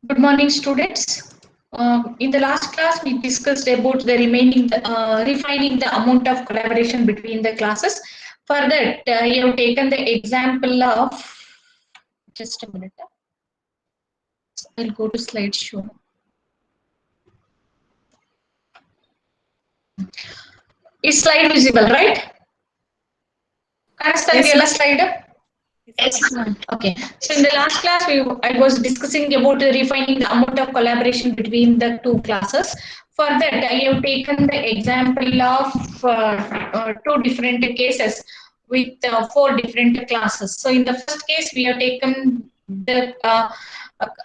Good morning, students. In the last class, we discussed about the refining the amount of collaboration between the classes. For that, you have taken the example of, just a minute, I'll go to slideshow. Is slide visible, right? Yes, Slide. Excellent. Okay. So in the last class, I was discussing about refining the amount of collaboration between the two classes. For that, I have taken the example of two different cases with four different classes. So in the first case, we have taken the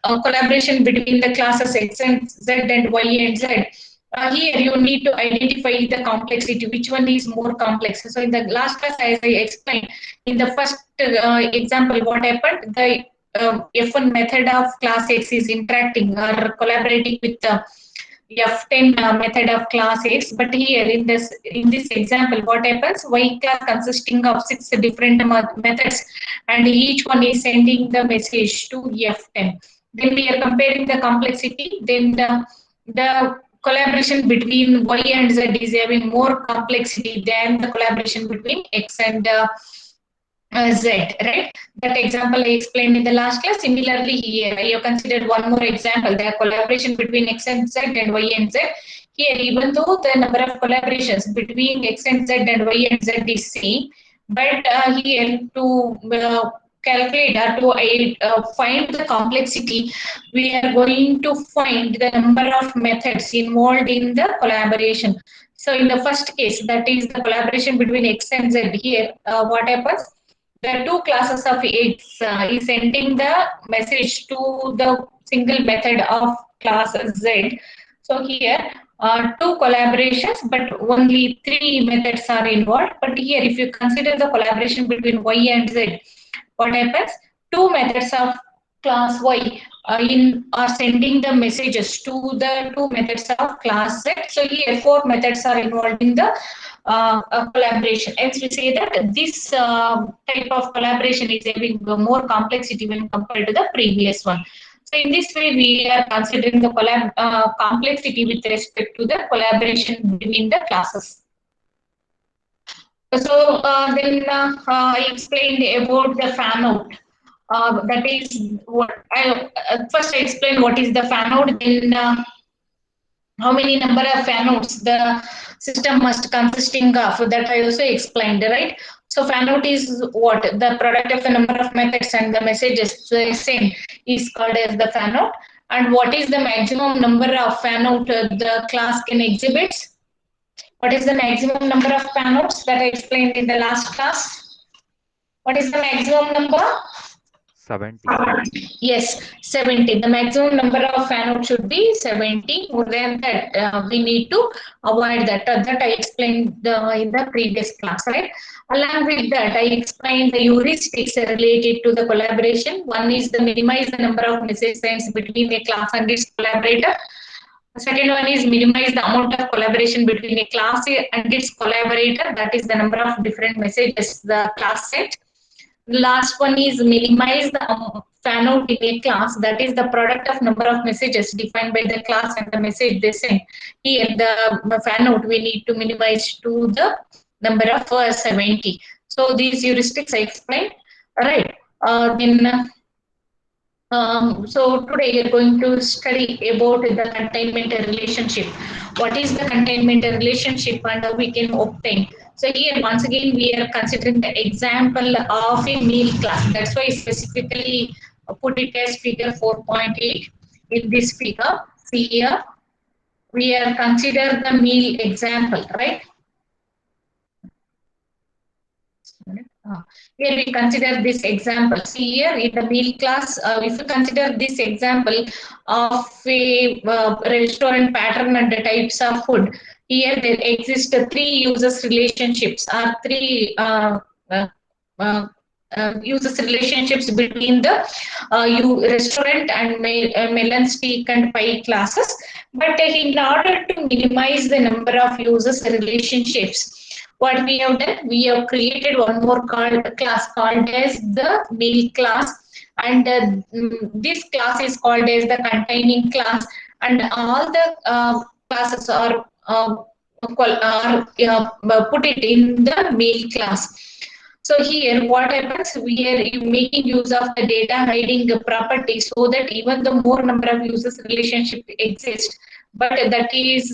collaboration between the classes X and Z and Y and Z. Here you need to identify the complexity, which one is more complex. So in the last class, as I explained, in the first example, what happened? The F1 method of class X is interacting or collaborating with the F10 method of class X. But here in this example, what happens? Y class consisting of 6 different methods, and each one is sending the message to F10. Then we are comparing the complexity. Then the collaboration between Y and Z is having more complexity than the collaboration between X and Z, right? That example I explained in the last class. Similarly, here I have considered one more example, the collaboration between X and Z and Y and Z. Here, even though the number of collaborations between X and Z and Y and Z is same, but here to calculate or to find the complexity, we are going to find the number of methods involved in the collaboration. So in the first case, that is the collaboration between X and Z, here, what happens? The two classes of X is sending the message to the single method of class Z. So here, two collaborations, but only three methods are involved. But here, if you consider the collaboration between Y and Z, what happens? Two methods of class Y are sending the messages to the two methods of class Z. So here, four methods are involved in the collaboration. Hence, we say that this type of collaboration is having more complexity when compared to the previous one. So in this way, we are considering the complexity with respect to the collaboration between the classes. So then I explained about the fan out. That is what I first I explained what is the fan out. Then how many number of fan outs the system must consisting of. That I also explained, right? So fan out is what the product of the number of methods and the messages sent is called as the fan out. And what is the maximum number of fan out the class can exhibit? What is the maximum number of fan outs that I explained in the last class? What is the maximum number? 70. Yes, 70. The maximum number of fan out should be 70. More than that, we need to avoid that. That I explained in the previous class, right? Along with that, I explained the heuristics related to the collaboration. One is the minimize the number of message sends between a class and its collaborator. The second one is minimize the amount of collaboration between a class and its collaborator. That is the number of different messages the class sent. The last one is minimize the fan out in a class. That is the product of number of messages defined by the class and the message they send. Here, the fan out we need to minimize to the number of 70. So these heuristics I explained. All right. So today we are going to study about the containment relationship. What is the containment relationship and how we can obtain? So here once again we are considering the example of a meal class. That's why I specifically put it as figure 4.8 in this figure. See here, we are consider the meal example, right? Here we consider this example. See here in the meal class, if you consider this example of a restaurant pattern and the types of food, here there exist three users relationships or three users relationships between the restaurant and melon, steak and pie classes. But in order to minimize the number of users relationships, what we have done, we have created one more class called as the meal class. and this class is called as the containing class, and all the classes are put it in the main class. So here what happens, we are making use of the data hiding property so that even the more number of users relationship exist, but that is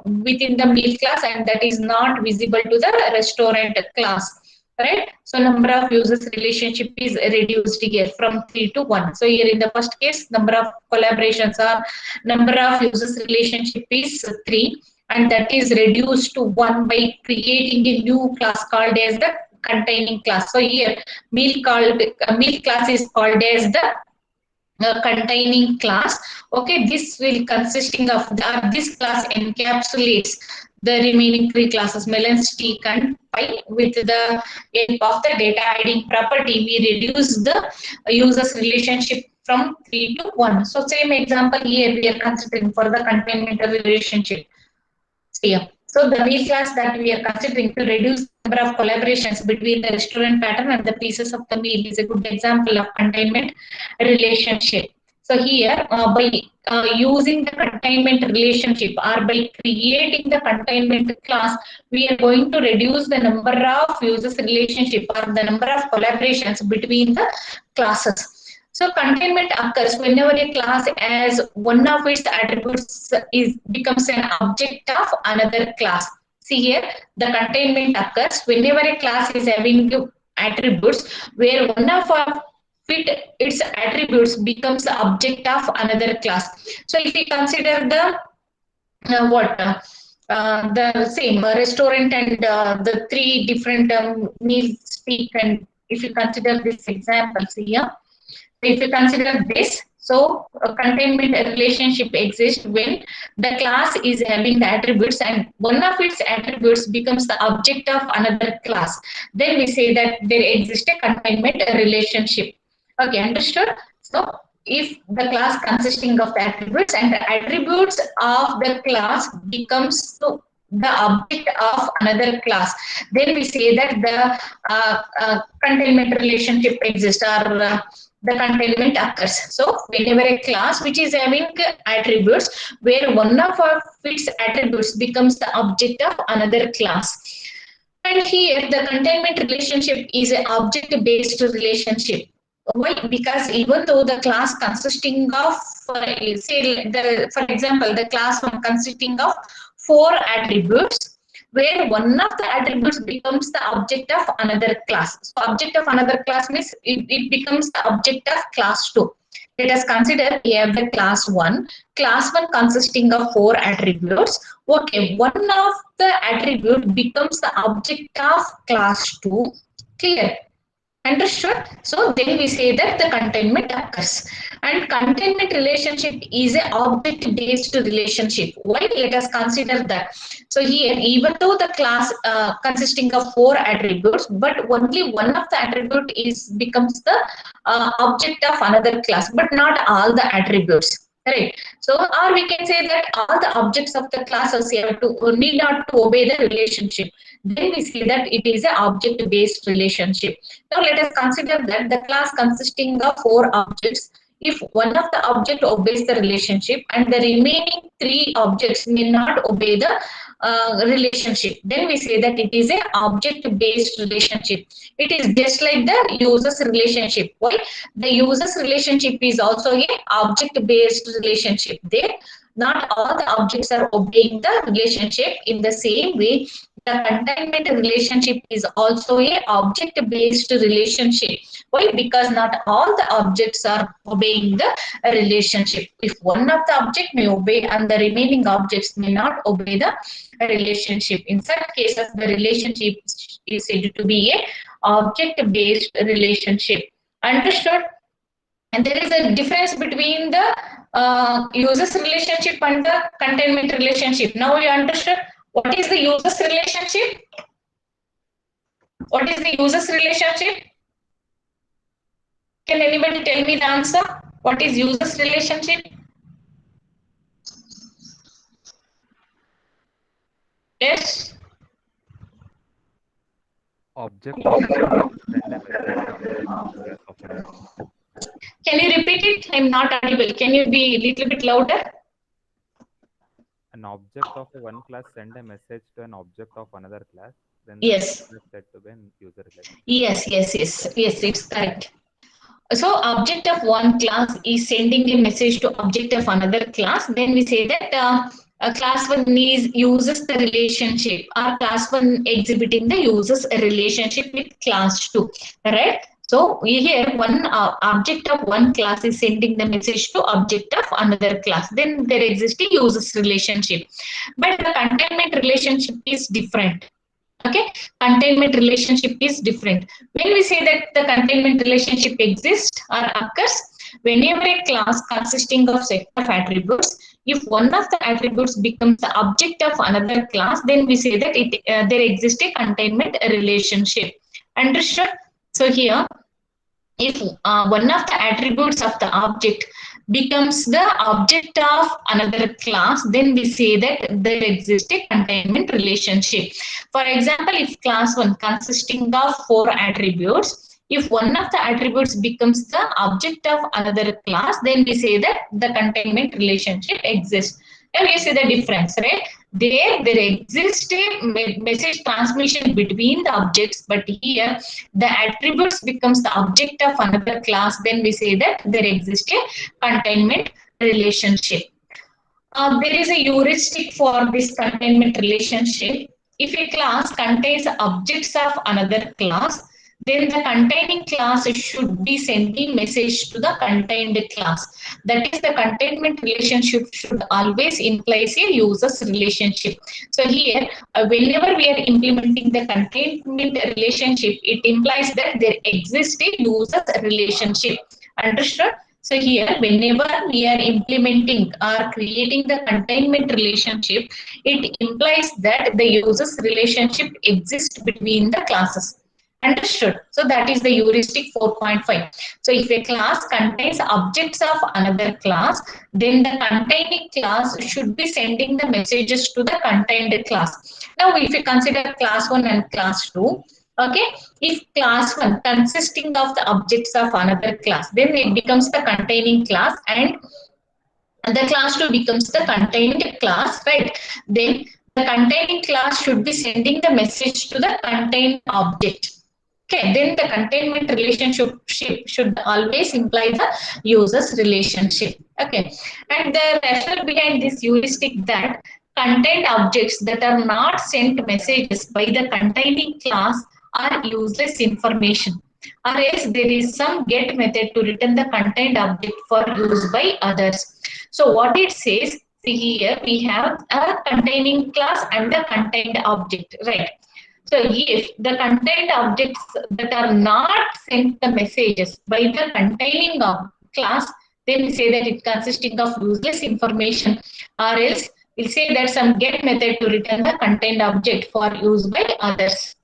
within the meal class and that is not visible to the restaurant class. Right? So number of users relationship is reduced here from 3 to 1. So here in the first case, number of collaborations or number of users relationship is 3, and that is reduced to 1 by creating a new class called as the containing class. So here meal class is called as the containing class. Okay, this will consisting of this class encapsulates the remaining three classes melons, teak, and pie. With the help of the data hiding property, we reduce the users relationship from 3 to 1. So same example here we are considering for the containment relationship. Yeah. So the meal class that we are considering to reduce the number of collaborations between the restaurant pattern and the pieces of the meal is a good example of containment relationship. So here, by using the containment relationship or by creating the containment class, we are going to reduce the number of users relationship or the number of collaborations between the classes. So containment occurs whenever a class as one of its attributes is becomes an object of another class. See here, the containment occurs whenever a class is having attributes where one of its attributes becomes the object of another class. So if we consider the what the same restaurant and the three different meals speak, and if you consider this example here, if you consider this, so a containment relationship exists when the class is having the attributes and one of its attributes becomes the object of another class. Then we say that there exists a containment relationship. Okay, understood? So if the class consisting of the attributes and the attributes of the class becomes the object of another class, then we say that the containment relationship exists or the containment occurs. So whenever a class which is having attributes where one of its attributes becomes the object of another class. And here the containment relationship is an object based relationship. Why? Because even though the class consisting of say the for example the class one consisting of 4 attributes where one of the attributes becomes the object of another class. So object of another class means it becomes the object of class 2. Let us consider we have the class 1. Class 1 consisting of 4 attributes. Okay, one of the attribute becomes the object of class 2. Clear? Understood? So then we say that the containment occurs. And containment relationship is an object-based relationship. Why? Let us consider that. So here, even though the class consisting of 4 attributes, but only one of the attribute is becomes the object of another class, but not all the attributes. Right. So, or we can say that all the objects of the classes have to need not to obey the relationship. Then we say that it is an object-based relationship. Now let us consider that the class consisting of 4 objects. If one of the object obeys the relationship and the remaining 3 objects may not obey the relationship, then we say that it is an object-based relationship. It is just like the users relationship. Why? The users relationship is also a object-based relationship. There, not all the objects are obeying the relationship. In the same way, the containment relationship is also a object-based relationship. Why? Because not all the objects are obeying the relationship. If one of the object may obey and the remaining objects may not obey the relationship. In such cases, the relationship is said to be a object-based relationship. Understood? And there is a difference between the users relationship and the containment relationship. Now you understood what is the users relationship? What is the users relationship? Can anybody tell me the answer? What is users relationship? Yes. Object of whenever data of Can you repeat it? I'm not audible. Can you be a little bit louder? An object of one class send a message to an object of another class, then the Yes. message is said to be an user relationship. Yes, it's correct. So object of one class is sending a message to object of another class. Then we say that class one is uses the relationship, or class one exhibiting the uses a relationship with class two, right? So here one object of one class is sending the message to object of another class. Then there exists a uses relationship, but the containment relationship is different. Okay, containment relationship is different. When we say that the containment relationship exists or occurs whenever a class consisting of set of attributes, if one of the attributes becomes the object of another class, then we say that there exists a containment relationship. Understood? So here, if one of the attributes of the object becomes the object of another class, then we say that there exists a containment relationship. For example, if class 1 consisting of 4 attributes, if one of the attributes becomes the object of another class, then we say that the containment relationship exists. Now you see the difference, right? There exists a message transmission between the objects, but here the attributes becomes the object of another class, then we say that there exists a containment relationship. There is a heuristic for this containment relationship. If a class contains objects of another class, then the containing class should be sending message to the contained class. That is, the containment relationship should always implies a users relationship. So here, whenever we are implementing the containment relationship, it implies that there exists a users relationship. Understood? So here, whenever we are implementing or creating the containment relationship, it implies that the users relationship exists between the classes. Understood? So that is the heuristic 4.5. So if a class contains objects of another class, then the containing class should be sending the messages to the contained class. Now, if you consider class 1 and class 2, okay, if class 1 consisting of the objects of another class, then it becomes the containing class, and the class 2 becomes the contained class, right? Then the containing class should be sending the message to the contained object. Okay, then the containment relationship should always imply the users relationship. Okay, and the rationale behind this heuristic that contained objects that are not sent messages by the containing class are useless information, or else there is some get method to return the contained object for use by others. So what it says, see here we have a containing class and the contained object, right? So if the contained objects that are not sent the messages by the containing of class, then we say that it consisting of useless information, or else we'll say that some get method to return the contained object for use by others.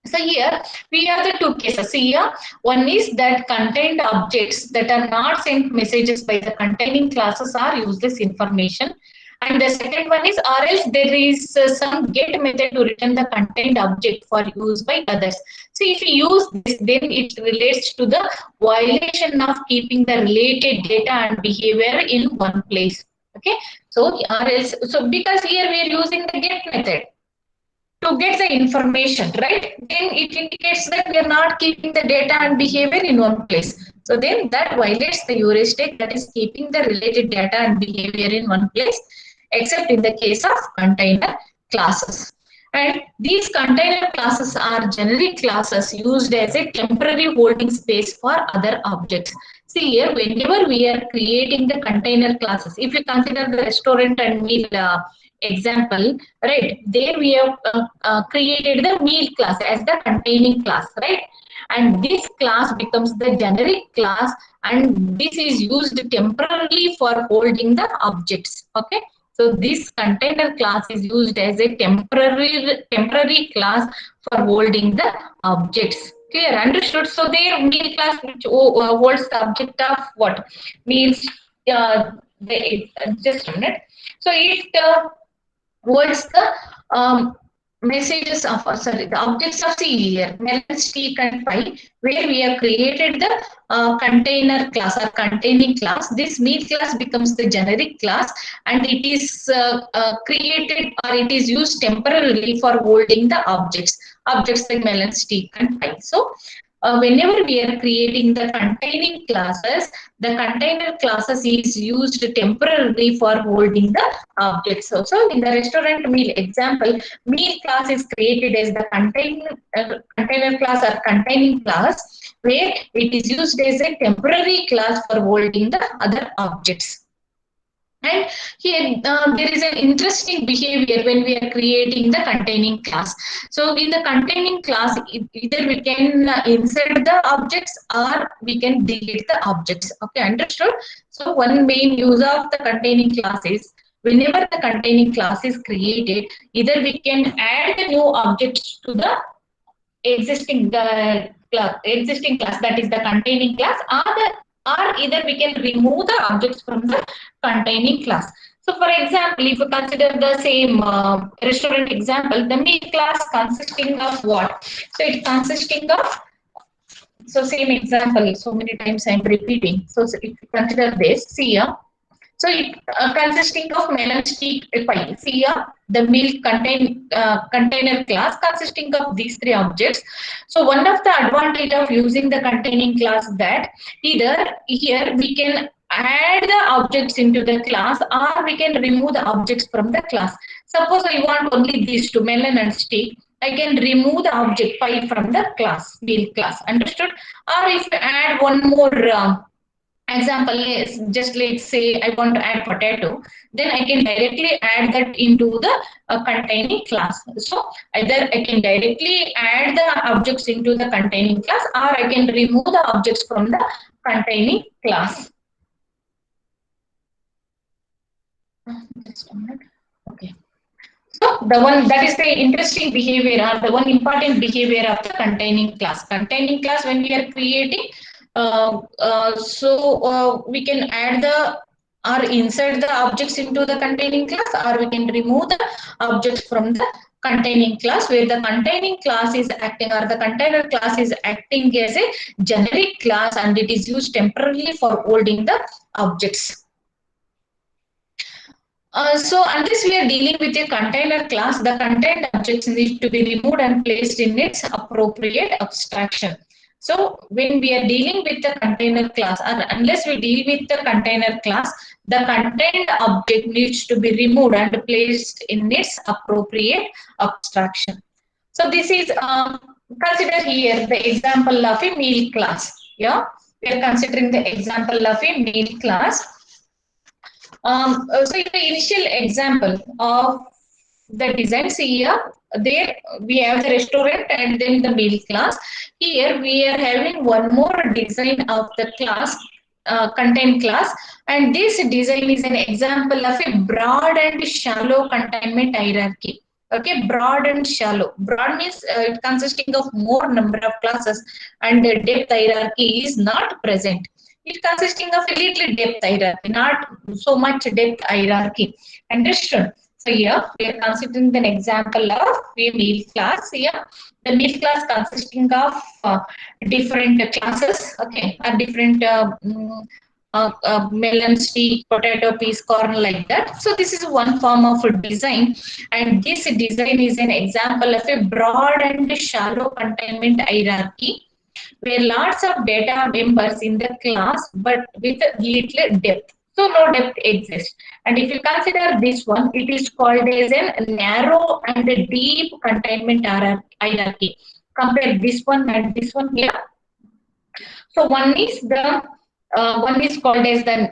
So here we have the two cases. Here one is that contained objects that are not sent messages by the containing classes are useless information. And the second one is, or else there is some get method to return the contained object for use by others. So if you use this, then it relates to the violation of keeping the related data and behavior in one place. Okay. So or else, so because here we are using the get method to get the information, right? Then it indicates that we are not keeping the data and behavior in one place. So then that violates the heuristic, that is keeping the related data and behavior in one place, except in the case of container classes. And these container classes are generic classes used as a temporary holding space for other objects. See here, whenever we are creating the container classes, if you consider the restaurant and meal example, right, there we have created the meal class as the containing class, right? And this class becomes the generic class, and this is used temporarily for holding the objects. Okay, so this container class is used as a temporary class for holding the objects. Clear? Understood? So their meal class which holds the object of what means, just a minute. So it holds the messages of the objects of C here, melon, stick, and pie, where we have created the container class or containing class. This meal class becomes the generic class, and it is created or it is used temporarily for holding the objects like melon, stick, and pie. So whenever we are creating the containing classes, the container classes is used temporarily for holding the objects. So in the restaurant meal example, meal class is created as the container class or containing class, where it is used as a temporary class for holding the other objects. And here there is an interesting behavior when we are creating the containing class. So in the containing class, either we can insert the objects or we can delete the objects. Okay, understood? So one main use of the containing class is whenever the containing class is created, either we can add the new objects to the existing class, that is the containing class, or either we can remove the objects from the containing class. So for example, if you consider the same restaurant example, the meal class consisting of what? So it consisting of, so same example, so many times I'm repeating. So if you consider this, see here, so it consisting of melon, stick, pie. See here, the meal container class consisting of these three objects. So one of the advantage of using the containing class that either here we can add the objects into the class or we can remove the objects from the class. Suppose I want only these two, melon and stick, I can remove the object pie from the class, meal class. Understood? Or if you add one more example is, just let's say I want to add potato, then I can directly add that into the containing class. So either I can directly add the objects into the containing class or I can remove the objects from the containing class. Just a minute. Okay. So the one that is the interesting behavior or the one important behavior of the containing class. Containing class, when we are creating, we can add the or insert the objects into the containing class, or we can remove the objects from the containing class, where the containing class is acting or the container class is acting as a generic class and it is used temporarily for holding the objects. So unless we are dealing with a container class, the contained objects need to be removed and placed in its appropriate abstraction. So when we are dealing with the container class, or unless we deal with the container class, the contained object needs to be removed and placed in its appropriate abstraction. So this is consider here the example of a meal class. Yeah, we are considering the example of a meal class. So in the initial example of the design, see here, there we have the restaurant and then the meal class. Here we are having one more design of the class, content class, and this design is an example of a broad and shallow containment hierarchy. Okay, broad and shallow. Broad means it consisting of more number of classes and the depth hierarchy is not present. It consisting of a little depth hierarchy, not so much depth hierarchy. Understood? So here we are considering an example of a meal class. Here the meal class consisting of different classes, okay, or different melon, stick, potato, peas, corn, like that. So this is one form of a design, and this design is an example of a broad and shallow containment hierarchy, where lots of data members in the class but with little depth. So no depth exists. And if you consider this one, it is called as a narrow and a deep containment hierarchy. Compare this one and this one here. So one is called as the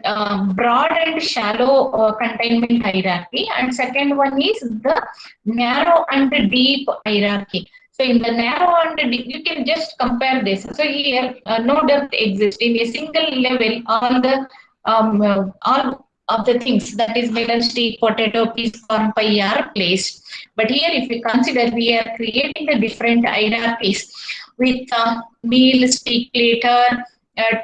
broad and shallow containment hierarchy, and second one is the narrow and deep hierarchy. So in the narrow and deep, you can just compare this. So here no depth exists. In a single level, all of the things, that is melon, stick, potato, peas, corn, pie, are placed. But here if we consider, we are creating the different hierarchies with meal, stick, platter,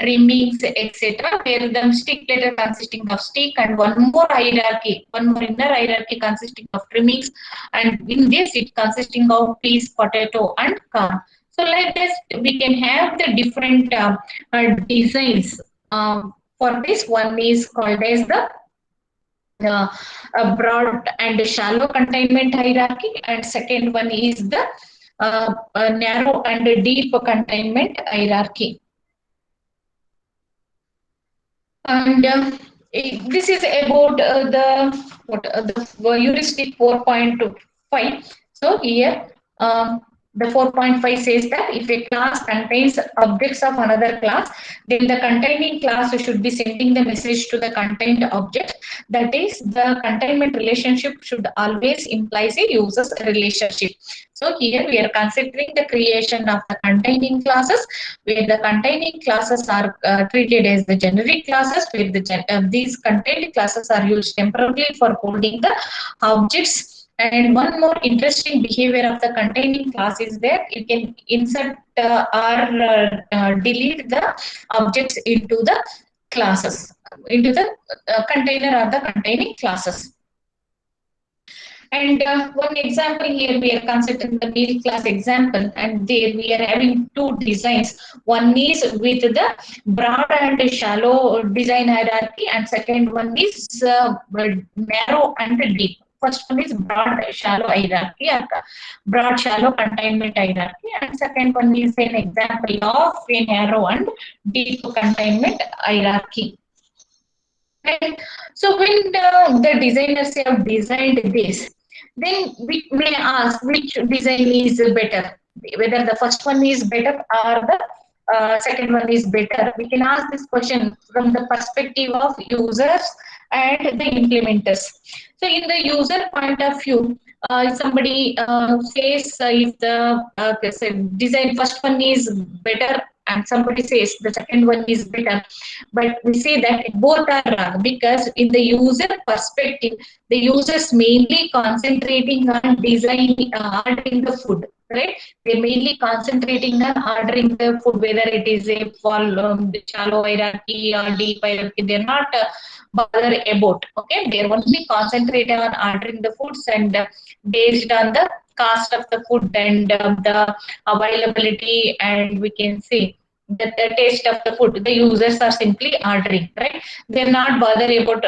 trimmings, etc. Where the stick letter consisting of stick and one more inner hierarchy consisting of trimmings, and in this it consisting of peas, potato, and corn. So like this, we can have the different designs. For this one is called as the a broad and shallow containment hierarchy, and second one is the narrow and deep containment hierarchy. And this is about the heuristic 4.5. So here the 4.5 says that if a class contains objects of another class, then the containing class should be sending the message to the contained object. That is, the containment relationship should always implies a user's relationship. So here we are considering the creation of the containing classes, where the containing classes are treated as the generic classes, where these contained classes are used temporarily for holding the objects. And one more interesting behavior of the containing class is that you can insert or delete the objects into the classes, into the container or the containing classes. And one example here, we are considering the middle class example, and there we are having two designs. One is with the broad and shallow design hierarchy, and second one is narrow and deep. First one is broad shallow hierarchy, or broad shallow containment hierarchy, and second one is an example of a narrow and deep containment hierarchy. And so when the designers have designed this, then we may ask which design is better, whether the first one is better or the second one is better. We can ask this question from the perspective of users and the implementers. So in the user point of view, somebody says if the design first one is better, and somebody says the second one is better, but we say that both are wrong, because in the user perspective, the users mainly concentrating on designing, ordering the food, right? They're mainly concentrating on ordering the food, whether it is a shallow hierarchy or deep hierarchy. They're not bother about. Okay, they're only concentrated on ordering the foods, and based on the cost of the food and the availability, and we can see the taste of the food, the users are simply ordering, right? They're not bothered about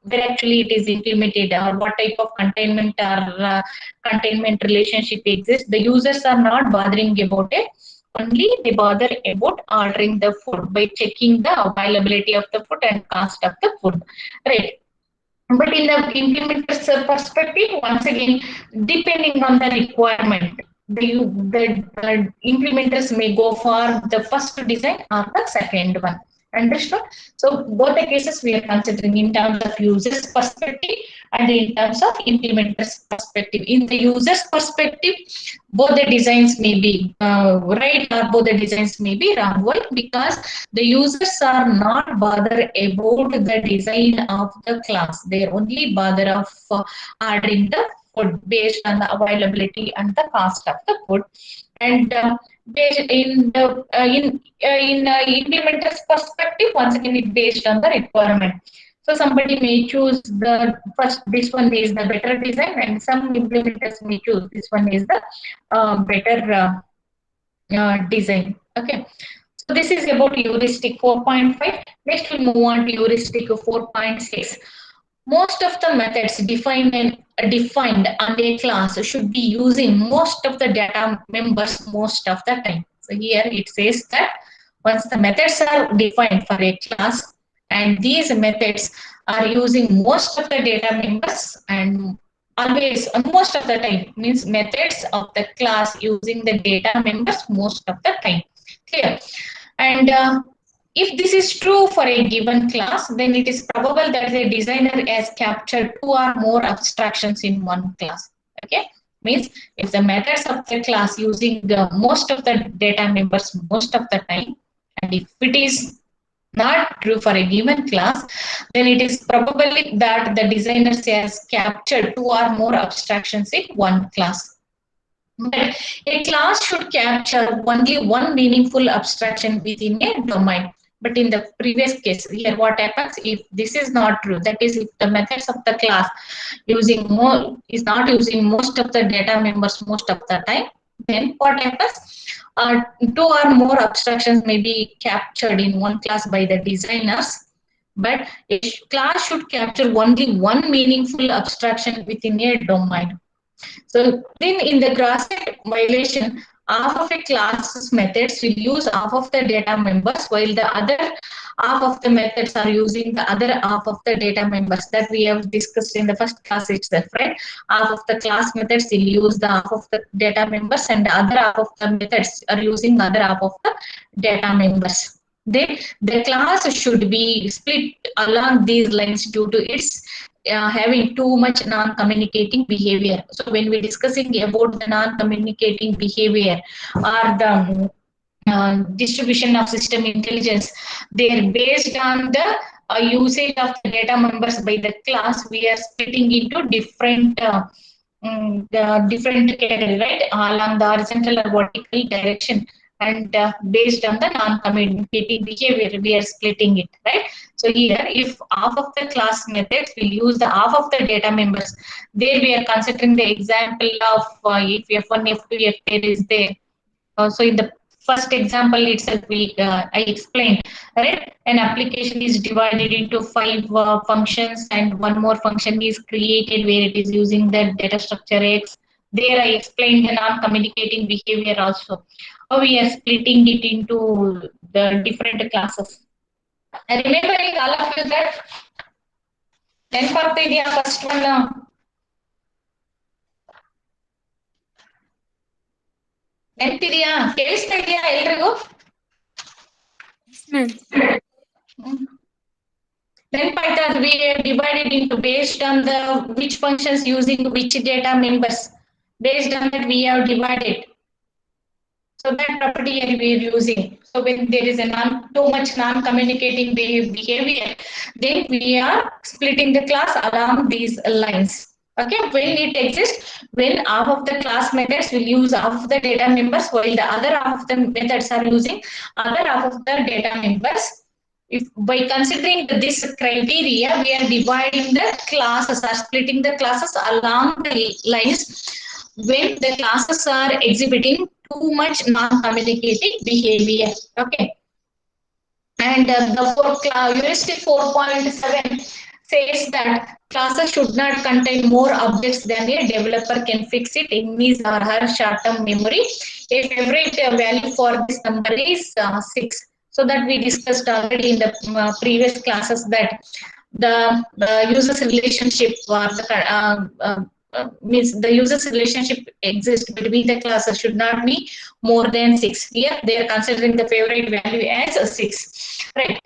where actually it is implemented or what type of containment or containment relationship exists. The users are not bothering about it. Only they bother about ordering the food by checking the availability of the food and cost of the food, right? But in the implementer's perspective, once again, depending on the requirement, the implementers may go for the first design or the second one. Understood? So both the cases we are considering in terms of user's perspective and in terms of implementer's perspective. In the user's perspective, both the designs may be right or both the designs may be wrong. Why? Because the users are not bothered about the design of the class. They are only bothered of ordering the food based on the availability and the cost of the food. And in the implementer's perspective, once again, it's based on the requirement. So somebody may choose the first, this one is the better design, and some implementers may choose this one is the better design. Okay. So this is about heuristic 4.5. Next we move on to heuristic 4.6. Most of the methods defined on a class should be using most of the data members most of the time. So here it says that once the methods are defined for a class, and these methods are using most of the data members, and always most of the time means methods of the class using the data members most of the time. Clear? And if this is true for a given class, then it is probable that the designer has captured two or more abstractions in one class. Okay, means if the methods of the class using the most of the data members most of the time, and if it is not true for a given class, then it is probably that the designer has captured two or more abstractions in one class. But a class should capture only one meaningful abstraction within a domain. But in the previous case, here what happens if this is not true, that is if the methods of the class is not using most of the data members most of the time, then what happens? Two or more abstractions may be captured in one class by the designers, but a class should capture only one meaningful abstraction within a domain. So then in the cross-check violation, half of a class's methods will use half of the data members, while the other half of the methods are using the other half of the data members that we have discussed in the first class itself, right? Half of the class methods will use the half of the data members, and the other half of the methods are using the other half of the data members. Then the class should be split along these lines due to its having too much non-communicating behavior. So when we're discussing about the non-communicating behavior or the distribution of system intelligence, they are based on the usage of the data members by the class. We are splitting into different different category, right, along the horizontal or vertical direction, and based on the non-communicating behavior, we are splitting it, right? So here, if half of the class methods will use the half of the data members, there we are considering the example of if F1, F2, F10 is there. So in the first example itself, I explained, right? An application is divided into 5 functions, and one more function is created where it is using the data structure X. There I explained the non-communicating behavior also. How we are splitting it into the different classes. Remembering all of you that ನೆನಪಾಗ್ತಿದೆಯಾ first one? ನೆನಪಿದೆಯಾ? ಕೇಳಿಸ್ತಾ ಇದೆಯಾ ಎಲ್ರಿಗೂ? ನೆನಪಾಯ್ತಾ? We are divided into based on the which functions using which data members. Based on that we have divided. So that property we are using. So when there is a too much non-communicating behavior, then we are splitting the class along these lines. Okay, when it exists, when half of the class methods will use half of the data members, while the other half of the methods are using other half of the data members. If by considering this criteria, we are dividing the classes or splitting the classes along the lines when the classes are exhibiting too much non-communicating behavior. Okay. And the heuristic 4.7 says that classes should not contain more objects than a developer can fix it in his or her short-term memory. A favorite value for this number is 6. So that we discussed already in the previous classes that the user's relationship or the means the user's relationship exists between the classes should not be more than 6. Here they are considering the favorite value as 6, right?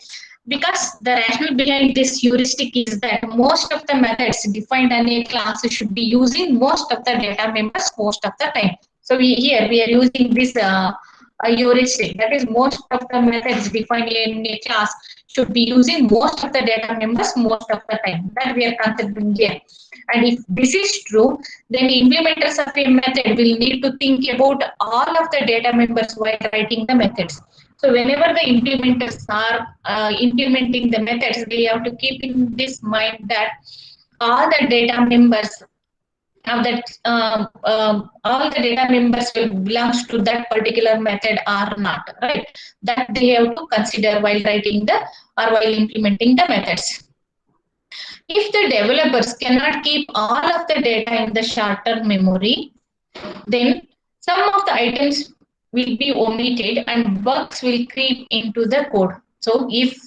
Because the rationale behind this heuristic is that most of the methods defined in a class should be using most of the data members most of the time. So here we are using this heuristic, that is most of the methods defined in a class should be using most of the data members most of the time. That we are considering here. And if this is true, then the implementers of a method will need to think about all of the data members while writing the methods. So whenever the implementers are implementing the methods, they have to keep in this mind that all the data members of that all the data members will belongs to that particular method or not, right? That they have to consider while writing the or while implementing the methods. If the developers cannot keep all of the data in the short-term memory, then some of the items will be omitted and bugs will creep into the code. So if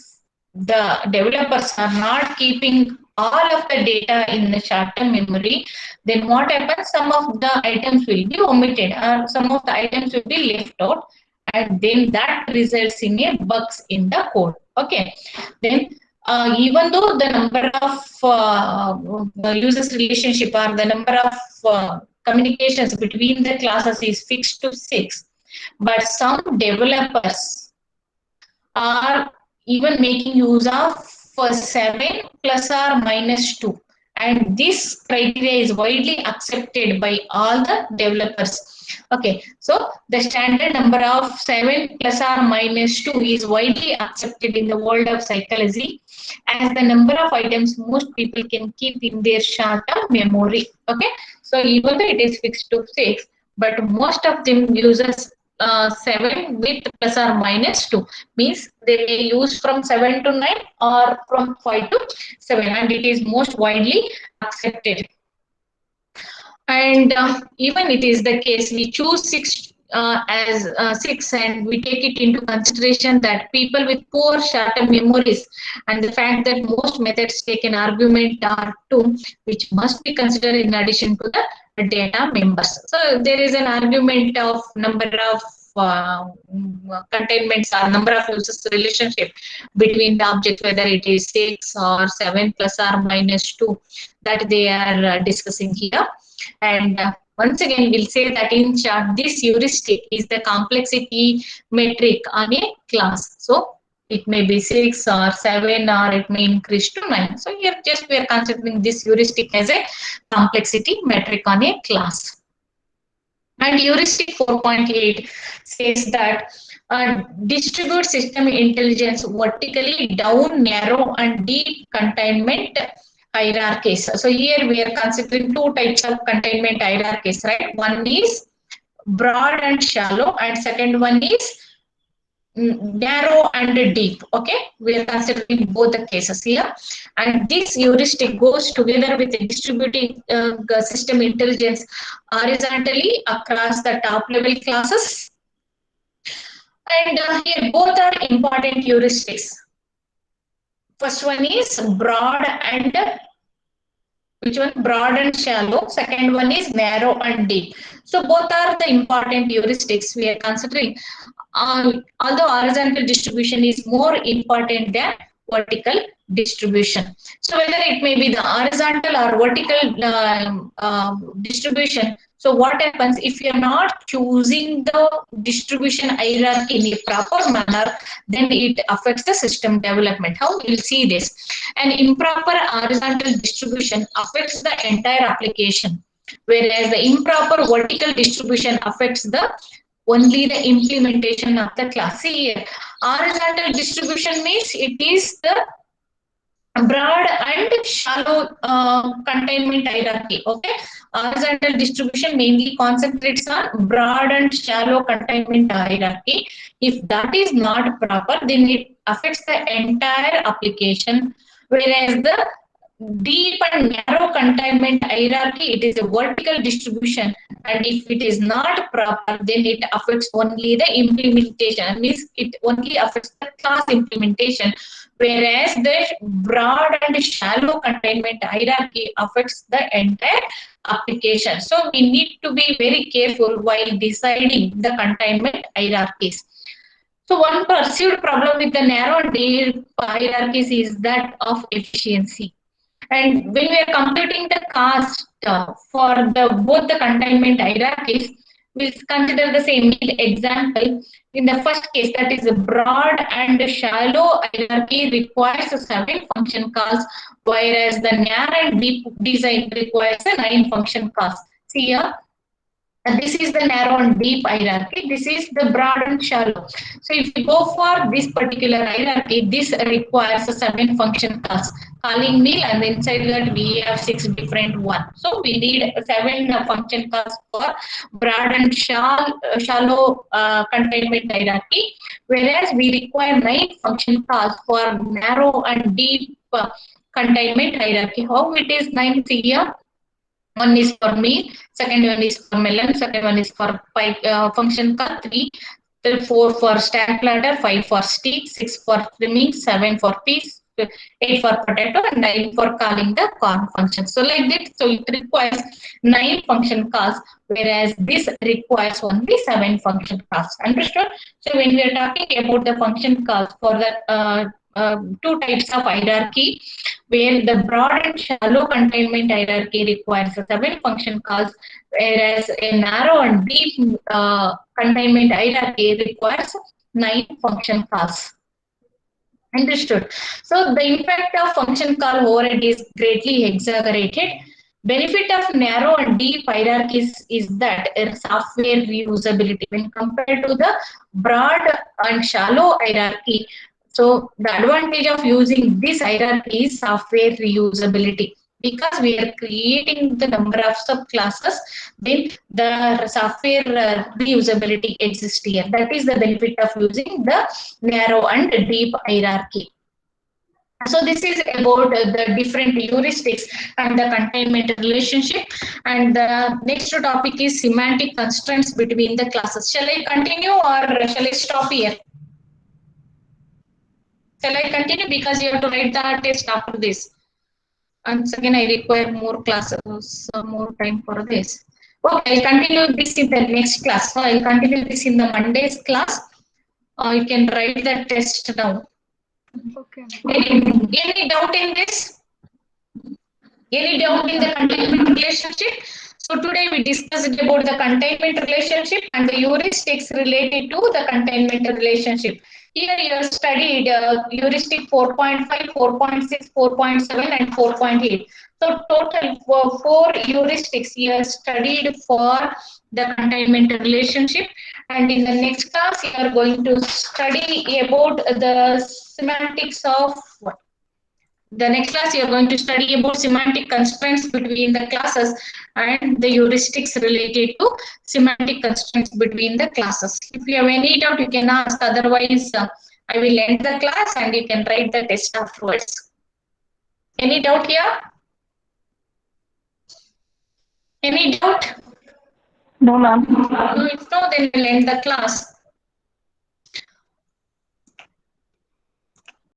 the developers are not keeping all of the data in the short-term memory, then what happens? Some of the items will be omitted or some of the items will be left out, and then that results in a bugs in the code. Okay, then even though the number of users relationship or the number of communications between the classes is fixed to 6, but some developers are even making use of 7 plus or minus 2, and this criteria is widely accepted by all the developers. Okay, so the standard number of 7 plus or minus 2 is widely accepted in the world of psychology as the number of items most people can keep in their short-term memory. Okay, so even though it is fixed to 6, but most of them uses 7 with plus or minus 2, means they may use from 7 to 9 or from 5 to 7, and it is most widely accepted. And even it is the case, we choose 6 as 6, and we take it into consideration that people with poor short-term memories and the fact that most methods take an argument are 2, which must be considered in addition to the data members. So there is an argument of number of containments or number of uses relationship between the object, whether it is 6 or 7 plus or minus 2, that they are discussing here. And once again, we'll say that in short, this heuristic is the complexity metric on a class. So it may be 6 or 7, or it may increase to 9. So here just we are considering this heuristic as a complexity metric on a class. And heuristic 4.8 says that distribute system intelligence vertically down narrow and deep containment hierarchies. So here we are considering 2 types of containment hierarchies, right? One is broad and shallow, and second one is narrow and deep. Okay, we are considering both the cases here, and this heuristic goes together with the distributing system intelligence horizontally across the top level classes. And here both are important heuristics. First one is broad and which one? Broad and shallow. Second one is narrow and deep. So both are the important heuristics we are considering. Although horizontal distribution is more important than vertical distribution. So whether it may be the horizontal or vertical distribution, so what happens if you are not choosing the distribution hierarchy in a proper manner, then it affects the system development. How? We'll see this. An improper horizontal distribution affects the entire application, whereas the improper vertical distribution affects only the implementation of the class. See, horizontal distribution means it is the broad and shallow containment hierarchy. Okay, horizontal distribution mainly concentrates on broad and shallow containment hierarchy. If that is not proper, then it affects the entire application, whereas the deep and narrow containment hierarchy, it is a vertical distribution, and if it is not proper, then it affects only the implementation, means it only affects the class implementation, whereas the broad and shallow containment hierarchy affects the entire application. So we need to be very careful while deciding the containment hierarchies. So one perceived problem with the narrow and deep hierarchies is that of efficiency. And when we are computing the cost for both the containment hierarchies, we'll consider the same example. In the first case, that is a broad and shallow hierarchy requires 7 function calls, whereas the narrow and deep design requires 9 function calls. See here, and this is the narrow and deep hierarchy. This is the broad and shallow. So if you go for this particular hierarchy, this requires 7 function calls, calling meal, and inside that we have 6 different ones. So we need 7 function calls for broad and shallow containment hierarchy, whereas we require 9 function calls for narrow and deep containment hierarchy. How it is 9? See here. One is for meal, second one is for melon, second one is for function call, 3, 4 for stack ladder, 5 for stick, 6 for trimming, 7 for piece, 8 for potato, and 9 for calling the corn function. So like that, so it requires 9 function calls, whereas this requires only 7 function calls. Understood? So when we are talking about the function calls for the 2 types of hierarchy, where the broad and shallow containment hierarchy requires 7 function calls, whereas a narrow and deep containment hierarchy requires 9 function calls. Understood. So the impact of function call overhead is greatly exaggerated. Benefit of narrow and deep hierarchies is that software reusability when compared to the broad and shallow hierarchy. So the advantage of using this hierarchy is software reusability. Because we are creating the number of subclasses, then the software reusability exists here. That is the benefit of using the narrow and deep hierarchy. So this is about the different heuristics and the containment relationship. And the next topic is semantic constraints between the classes. Shall I continue or shall I stop here? Shall I continue because you have to write the test after this? Once again, I require more classes, more time for this. Okay, I'll continue this in the next class. So I'll continue this in the Monday's class. You can write the test now. Okay. Any doubt in this? Any doubt in the containment relationship? So today we discussed about the containment relationship and the heuristics related to the containment relationship. Here you have studied heuristic 4.5, 4.6, 4.7 and 4.8. So total four heuristics you have studied for the containment relationship. And in the next class you are going to study about the semantics of what? The next class, you are going to study about semantic constraints between the classes and the heuristics related to semantic constraints between the classes. If you have any doubt, you can ask. Otherwise, I will end the class and you can write the test afterwards. Any doubt here? Any doubt? No, ma'am. No, if no, then we'll end the class.